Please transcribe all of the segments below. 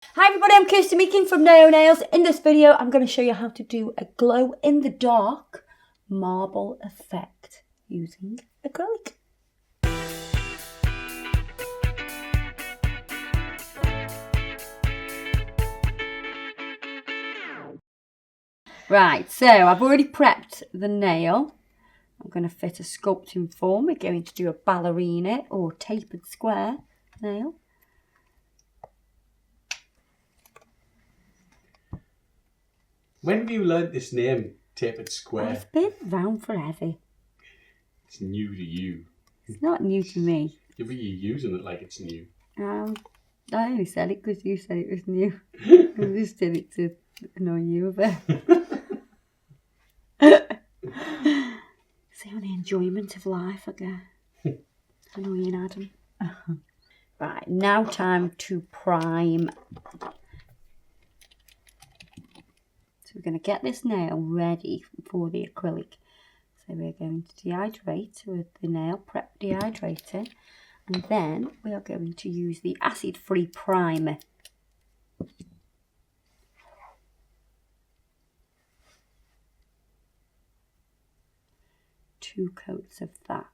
Hi everybody, I'm Kirsty Meakin from Naio Nails. In this video, I'm going to show you how to do a glow-in-the-dark marble effect using acrylic. Right, so I've already prepped the nail. I'm going to fit a sculpting form. We're going to do a ballerina or tapered square nail. When have you learnt this name, tapered square? It's been around forever. It's new to you. It's not new to me. Yeah, but you're using it like it's new. I only said it because you said it was new. I just did it to annoy you a bit. It's the only enjoyment of life, I guess. Annoying Adam. Right, now time to prime. So we're going to get this nail ready for the acrylic. So we're going to dehydrate with the nail prep dehydrator. And then we are going to use the acid-free primer. 2 coats of that.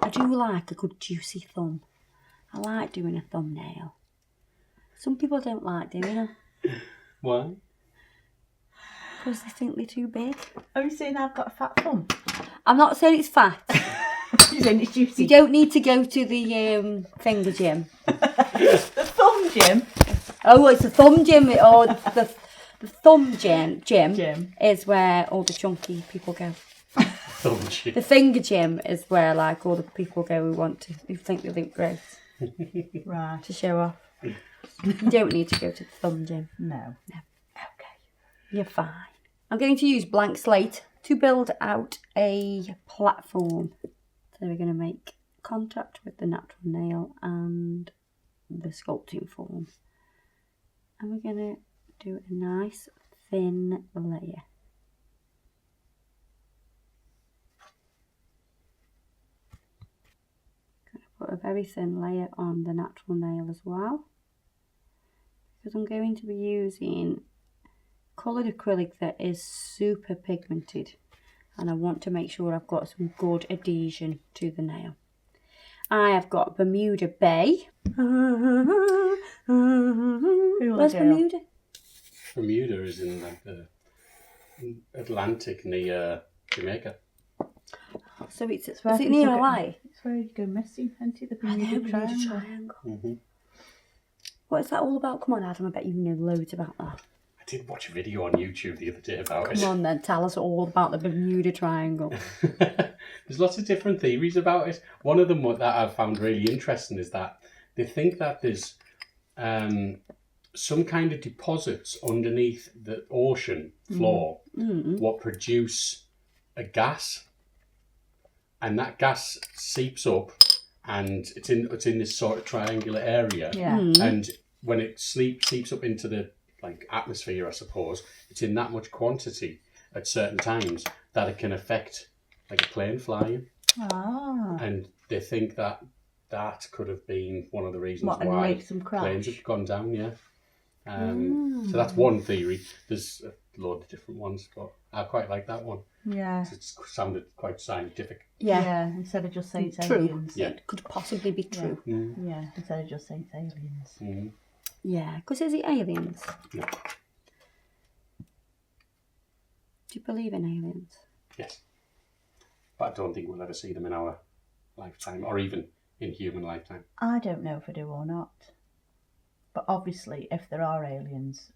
I do like a good juicy thumb. I like doing a thumbnail. Some people don't like doing them. Why? Because they think they're too big. Have you seen I've got a fat thumb? I'm not saying it's fat. You're saying it's juicy. You don't need to go to the finger gym. The thumb gym? Oh, it's the thumb gym. Or the thumb gym is where all the chunky people go. Thumb gym. The finger gym is where like all the people go who think they look great. Right. To show off. You don't need to go to the thumb gym. No. Okay. You're fine. I'm going to use blank slate to build out a platform. So we're going to make contact with the natural nail and the sculpting form. And we're going to do a nice thin layer. Going to put a very thin layer on the natural nail as well. Because I'm going to be using coloured acrylic that is super pigmented, and I want to make sure I've got some good adhesion to the nail. I have got Bermuda Bay. Where's Bermuda? Bermuda is in like the Atlantic near Jamaica. So it's is it near Hawaii? It's where you go missing, isn't it? The Bermuda Triangle. Mm-hmm. What is that all about? Come on, Adam, I bet you know loads about that. I did watch a video on YouTube the other day about it. Come on then, tell us all about the Bermuda Triangle. There's lots of different theories about it. One of them that I've found really interesting is that they think that there's some kind of deposits underneath the ocean floor what produce a gas, and that gas seeps up and it's in this sort of triangular area. Yeah. And when it seeps up into the atmosphere, I suppose, it's in that much quantity at certain times that it can affect like a plane flying. Ah. And they think that could have been one of the reasons What, and why make them crash? planes have gone down. Yeah. So that's one theory. There's a load of different ones, but I quite like that one. Yeah. It sounded quite scientific. Yeah. Instead of just saying it's True. aliens. Yeah. It could possibly be true. Yeah. Instead of just saying it's aliens. Mm. Yeah, because is it aliens? No. Do you believe in aliens? Yes. But I don't think we'll ever see them in our lifetime, or even in human lifetime. I don't know if I do or not. But obviously, if there are aliens,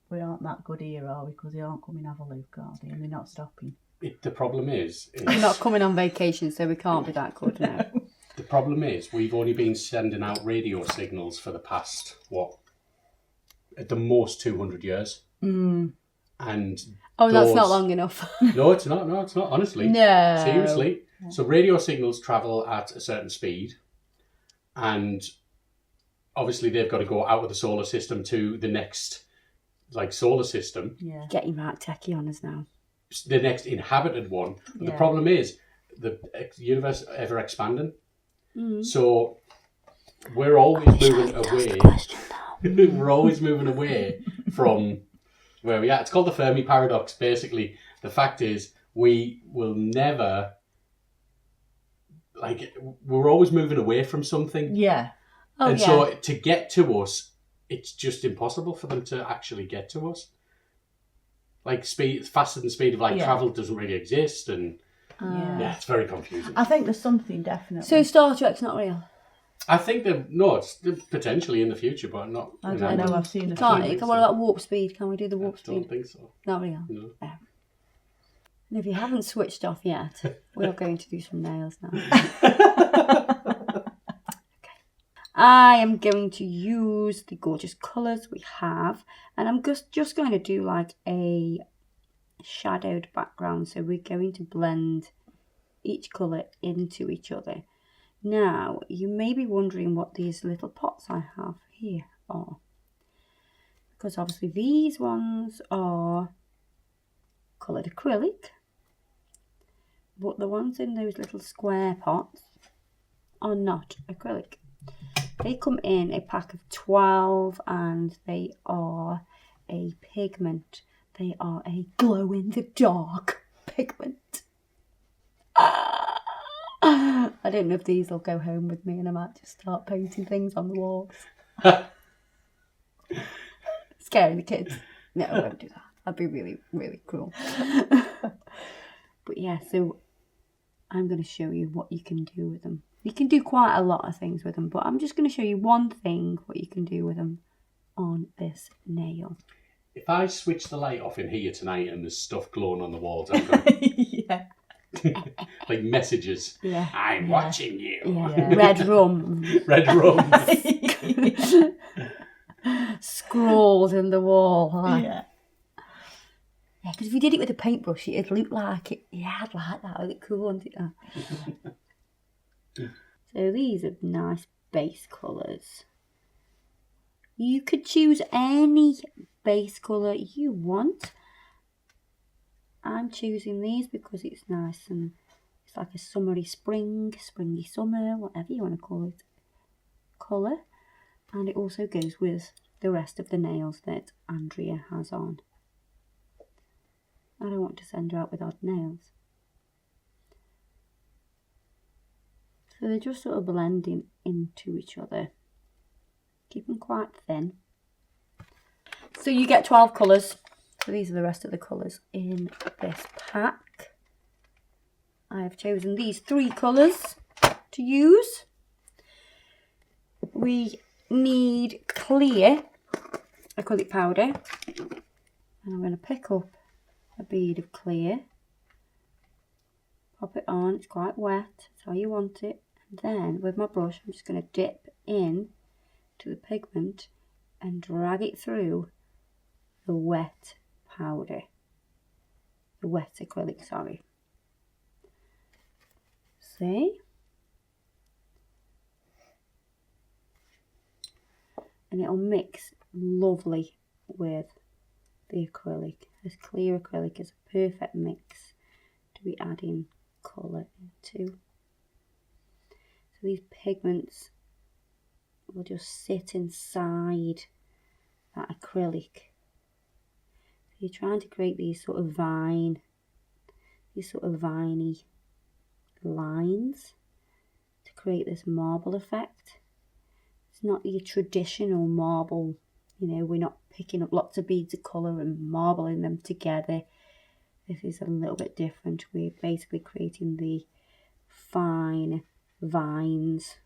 we aren't that good here, are we? Because they aren't coming to have a look, are they? And they're not stopping. The problem is We're not coming on vacation, so we can't be that good now. the problem is we've only been sending out radio signals for the past at the most 200 years. And That's not long enough. No, it's not. No, it's not. Honestly, No. seriously. So radio signals travel at a certain speed, and obviously they've got to go out of the solar system to the next solar system. Yeah. Getting right techie on us now. The next inhabited one. But the problem is the universe ever expanding. So we're always moving away. We're always moving away from where we are. It's called the Fermi paradox. Basically, the fact is we will never, like, we're always moving away from something. Yeah. Oh, And yeah. so to get to us, it's just impossible for them to actually get to us. Like, faster than speed of light travel doesn't really exist, and yeah, it's very confusing. I think there's something definitely. So Star Trek's not real? I think it's potentially in the future, but not. I don't know. I've seen a Can't few. it? What about warp speed? Can we do the warp I speed? don't think so. Not real. No. Yeah. And if you haven't switched off yet, we're going to do some nails now. I am going to use the gorgeous colours we have, and I'm just going to do like a shadowed background. So we're going to blend each colour into each other. Now, you may be wondering what these little pots I have here are. Because obviously these ones are coloured acrylic, but the ones in those little square pots are not acrylic. They come in a pack of 12 and they are a pigment. They are a glow-in-the-dark pigment. I don't know if these will go home with me and I might just start painting things on the walls. Scaring the kids. No, I won't do that. That'd be really, really cruel. But yeah, so I'm going to show you what you can do with them. You can do quite a lot of things with them, but I'm just going to show you one thing, what you can do with them on this nail. If I switch the light off in here tonight and there's stuff glowing on the walls, I'm going Yeah. like messages. Yeah. I'm watching you. Yeah. Red rum. Red rum. Scrawls in the wall. Like. Yeah. Yeah, because if you did it with a paintbrush, it'd look like it. Yeah, I'd like that. It'd look cool, wouldn't it? So these are nice base colours. You could choose any base colour you want. I'm choosing these because it's nice and it's like a summery springy summer, whatever you want to call it, colour. And it also goes with the rest of the nails that Andrea has on. I don't want to send her out with odd nails. So they're just sort of blending into each other. Keep them quite thin. So you get 12 colours. So these are the rest of the colours in this pack. I have chosen these 3 colours to use. We need clear acrylic powder. And I'm going to pick up a bead of clear. Pop it on, it's quite wet, that's how you want it. And then with my brush, I'm just going to dip in to the pigment and drag it through the wet powder. The wet acrylic, sorry. See? And it'll mix lovely with the acrylic. This clear acrylic is a perfect mix to be adding colour into. So these pigments will just sit inside that acrylic. So you're trying to create these sort of viney lines to create this marble effect. It's not your traditional marble, you know, we're not picking up lots of beads of colour and marbling them together. This is a little bit different. We're basically creating the fine vines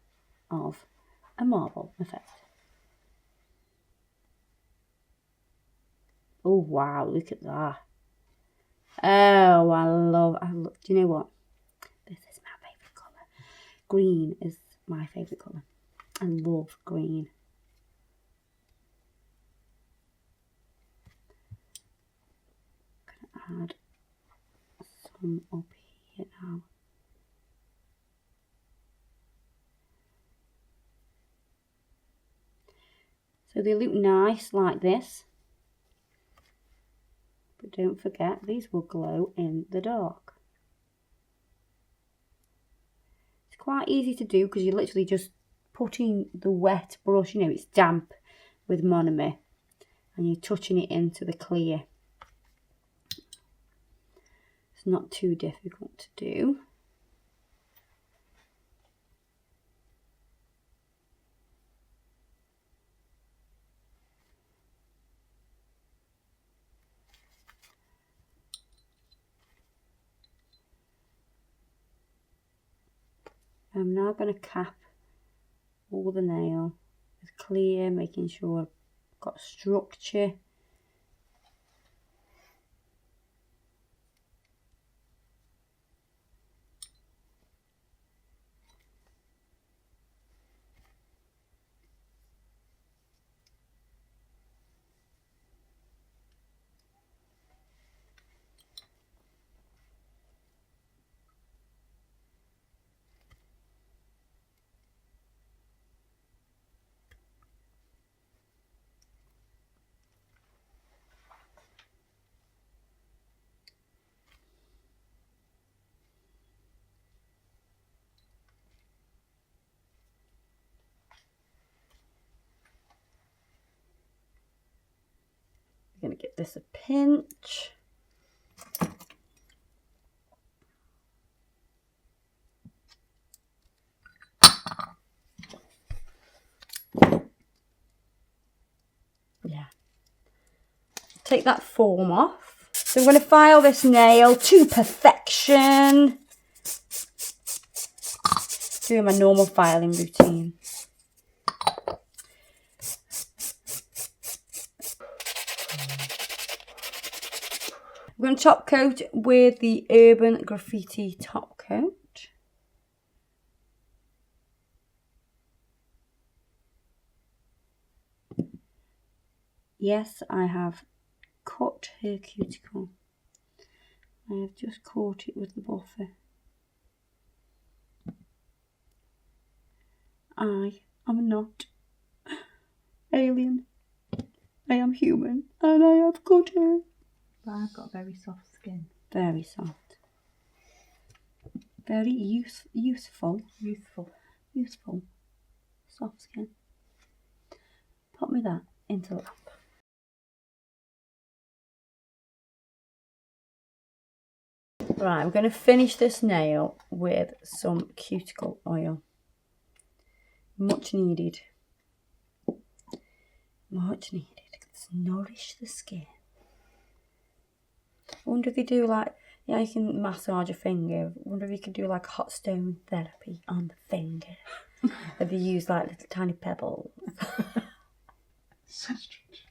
of a marble effect. Oh wow, look at that. Oh, I love, do you know what? This is my favourite colour. Green is my favourite colour. I love green. I'm going to add some up here now. So they look nice like this. But don't forget, these will glow in the dark. It's quite easy to do because you literally just putting the wet brush, you know, it's damp with monomer, and you're touching it into the clear. It's not too difficult to do. I'm now going to cap all the nail with clear, making sure I've got structure. I'm going to give this a pinch. Yeah. Take that foam off. So I'm going to file this nail to perfection. Doing my normal filing routine. I'm going to top coat with the Urban Graffiti top coat. Yes, I have cut her cuticle. I have just caught it with the buffer. I am not alien. I am human, and I have cut her. But I've got very soft skin. Very soft. Very useful. Soft skin. Pop me that into lamp. Right, I'm going to finish this nail with some cuticle oil. Much needed. Much needed. Let's nourish the skin. I wonder if they do like, yeah, you can massage a finger. I wonder if you could do like hot stone therapy on the finger. If they use like little tiny pebbles. So strange.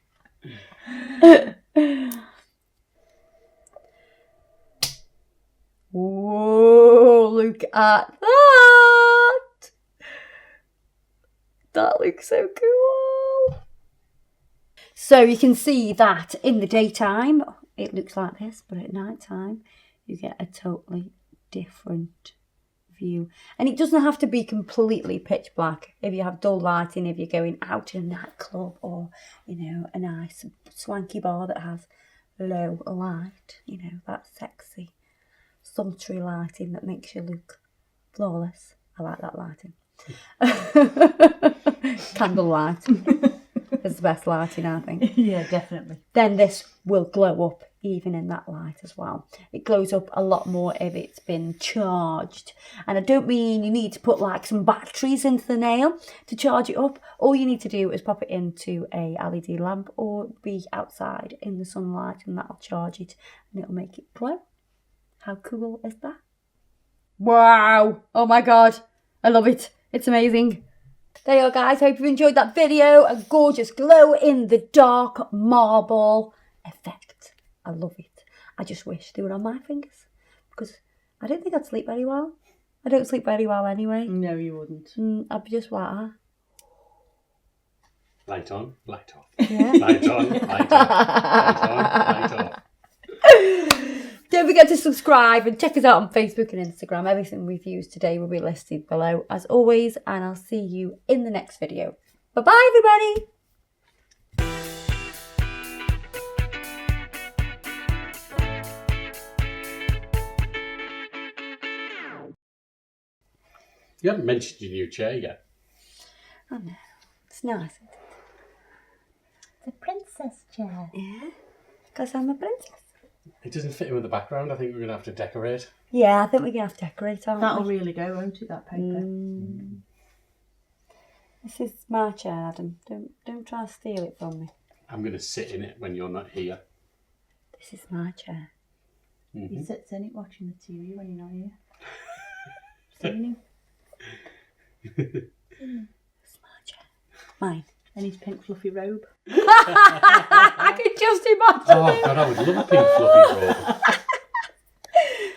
Whoa, look at that! That looks so cool. So you can see that in the daytime it looks like this, but at night time you get a totally different view. And it doesn't have to be completely pitch black. If you have dull lighting, if you're going out to a nightclub, or you know, a nice swanky bar that has low light, you know, that sexy sultry lighting that makes you look flawless. I like that lighting. Candle light is the best lighting, I think. Yeah, definitely. Then this will glow up even in that light as well. It glows up a lot more if it's been charged. And I don't mean you need to put like some batteries into the nail to charge it up. All you need to do is pop it into a LED lamp or be outside in the sunlight, and that'll charge it and it'll make it glow. How cool is that? Wow! Oh my god, I love it. It's amazing. There you go, guys. Hope you enjoyed that video. A gorgeous glow in the dark marble effect. I love it. I just wish they were on my fingers, because I don't think I'd sleep very well. I don't sleep very well anyway. No, you wouldn't. I'd be just like that. Light on, light off. Yeah. Light on, light off. Light on, light off. Don't forget to subscribe and check us out on Facebook and Instagram. Everything we've used today will be listed below as always, and I'll see you in the next video. Bye-bye, everybody. You haven't mentioned your new chair yet. I know. It's nice. Isn't it? The princess chair. Yeah, because I'm a princess. It doesn't fit in with the background. I think we're going to have to decorate. Yeah, I think we're going to have to decorate, aren't That'll we? really go, won't it, that paper? This is my chair, Adam. Don't try to steal it from me. I'm going to sit in it when you're not here. This is my chair. He sits in it watching the TV when you're not here. Seen him? It's my chair. Mine. In his pink fluffy robe. I could just imagine Oh, God, I would love a pink fluffy robe.